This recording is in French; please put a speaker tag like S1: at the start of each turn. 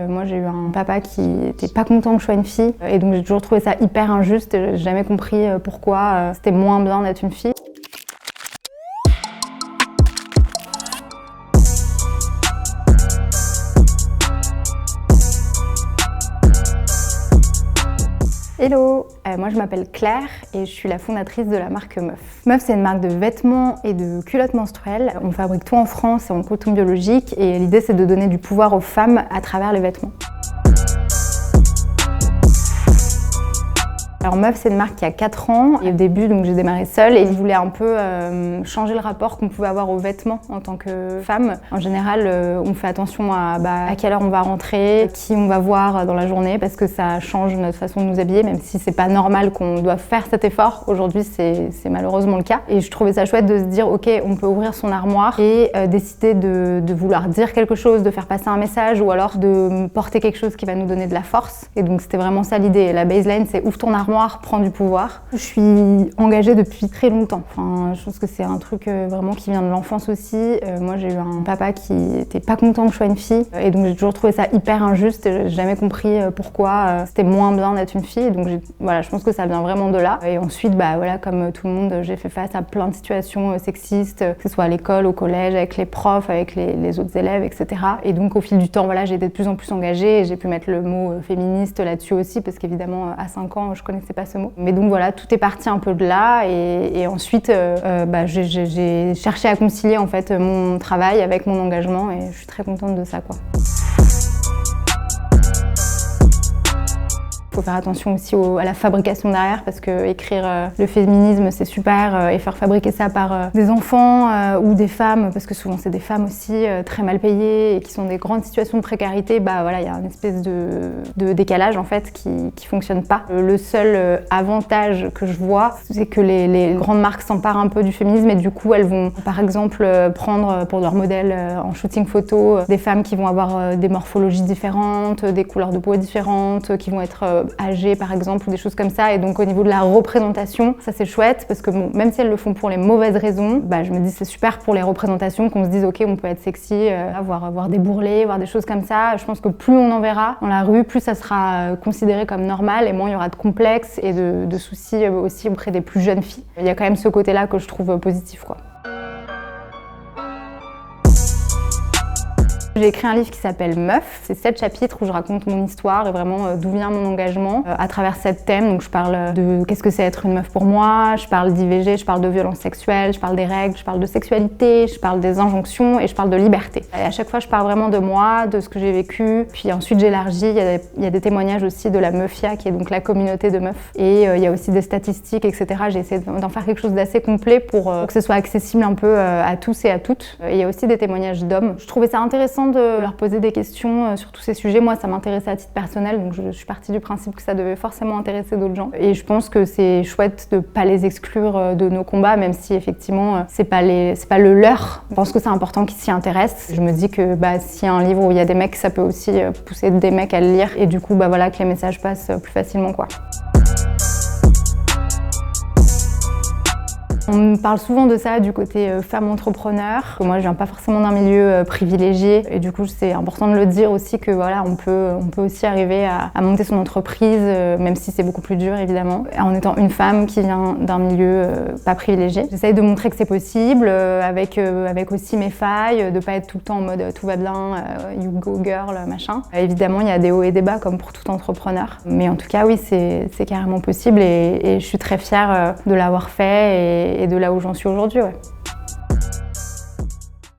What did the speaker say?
S1: Moi j'ai eu un papa qui était pas content que je sois une fille et donc j'ai toujours trouvé ça hyper injuste. J'ai jamais compris pourquoi c'était moins bien d'être une fille. Hello, moi je m'appelle Claire et je suis la fondatrice de la marque Meuf. Meuf, c'est une marque de vêtements et de culottes menstruelles. On fabrique tout en France et en coton biologique et l'idée c'est de donner du pouvoir aux femmes à travers les vêtements. Alors Meuf, c'est une marque qui a 4 ans et au début donc j'ai démarré seule et je voulais un peu changer le rapport qu'on pouvait avoir aux vêtements en tant que femme. En général, on fait attention à quelle heure on va rentrer, qui on va voir dans la journée parce que ça change notre façon de nous habiller, même si c'est pas normal qu'on doive faire cet effort. Aujourd'hui, c'est malheureusement le cas. Et je trouvais ça chouette de se dire, ok, on peut ouvrir son armoire et décider de vouloir dire quelque chose, de faire passer un message ou alors de porter quelque chose qui va nous donner de la force. Et donc c'était vraiment ça l'idée. La baseline, c'est ouvre ton armoire, prend du pouvoir. Je suis engagée depuis très longtemps. Enfin, je pense que c'est un truc vraiment qui vient de l'enfance aussi. Moi, j'ai eu un papa qui était pas content que je sois une fille et donc j'ai toujours trouvé ça hyper injuste. J'ai jamais compris pourquoi c'était moins bien d'être une fille. Donc voilà, je pense que ça vient vraiment de là. Et ensuite, voilà, comme tout le monde, j'ai fait face à plein de situations sexistes, que ce soit à l'école, au collège, avec les profs, avec les autres élèves, etc. Et donc au fil du temps, voilà, j'ai été de plus en plus engagée et j'ai pu mettre le mot féministe là-dessus aussi parce qu'évidemment, à 5 ans, je connaissais pas ce mot. Mais donc voilà, tout est parti un peu de là et ensuite j'ai cherché à concilier en fait mon travail avec mon engagement et je suis très contente de ça, quoi. Il faut faire attention aussi à la fabrication derrière parce que écrire le féminisme c'est super et faire fabriquer ça par des enfants ou des femmes, parce que souvent c'est des femmes aussi très mal payées et qui sont dans des grandes situations de précarité, voilà, il y a une espèce de décalage en fait qui fonctionne pas. Le seul avantage que je vois, c'est que les grandes marques s'emparent un peu du féminisme et du coup elles vont par exemple prendre pour leur modèle en shooting photo des femmes qui vont avoir des morphologies différentes, des couleurs de peau différentes, qui vont être âgées par exemple ou des choses comme ça, et donc au niveau de la représentation ça c'est chouette parce que bon, même si elles le font pour les mauvaises raisons, je me dis c'est super pour les représentations qu'on se dise ok on peut être sexy, avoir des bourrelets, voir des choses comme ça. Je pense que plus on en verra dans la rue, plus ça sera considéré comme normal et moins il y aura de complexes et de soucis aussi auprès des plus jeunes filles. Il y a quand même ce côté là que je trouve positif, quoi. J'ai écrit un livre qui s'appelle Meuf. C'est 7 chapitres où je raconte mon histoire et vraiment d'où vient mon engagement à travers 7 thèmes. Donc je parle de qu'est-ce que c'est être une meuf pour moi, je parle d'IVG, je parle de violences sexuelles, je parle des règles, je parle de sexualité, je parle des injonctions et je parle de liberté. Et à chaque fois je parle vraiment de moi, de ce que j'ai vécu. Puis ensuite j'élargis, il y a des témoignages aussi de la Meufia qui est donc la communauté de meufs. Et il y a aussi des statistiques, etc. J'ai essayé d'en faire quelque chose d'assez complet pour que ce soit accessible un peu à tous et à toutes. Et il y a aussi des témoignages d'hommes. Je trouvais ça intéressant de leur poser des questions sur tous ces sujets. Moi, ça m'intéressait à titre personnel, donc je suis partie du principe que ça devait forcément intéresser d'autres gens. Et je pense que c'est chouette de pas les exclure de nos combats, même si effectivement c'est pas le leur. Je pense que c'est important qu'ils s'y intéressent. Je me dis que s'il y a un livre où il y a des mecs, ça peut aussi pousser des mecs à le lire et du coup voilà que les messages passent plus facilement, quoi. On me parle souvent de ça du côté femme entrepreneur. Moi, je viens pas forcément d'un milieu privilégié et du coup, c'est important de le dire aussi que voilà, on peut aussi arriver à monter son entreprise, même si c'est beaucoup plus dur évidemment, en étant une femme qui vient d'un milieu pas privilégié. J'essaye de montrer que c'est possible avec aussi mes failles, de pas être tout le temps en mode tout va bien, you go girl, machin. Évidemment, il y a des hauts et des bas comme pour tout entrepreneur, mais en tout cas, oui, c'est carrément possible et je suis très fière de l'avoir fait et de là où j'en suis aujourd'hui, ouais.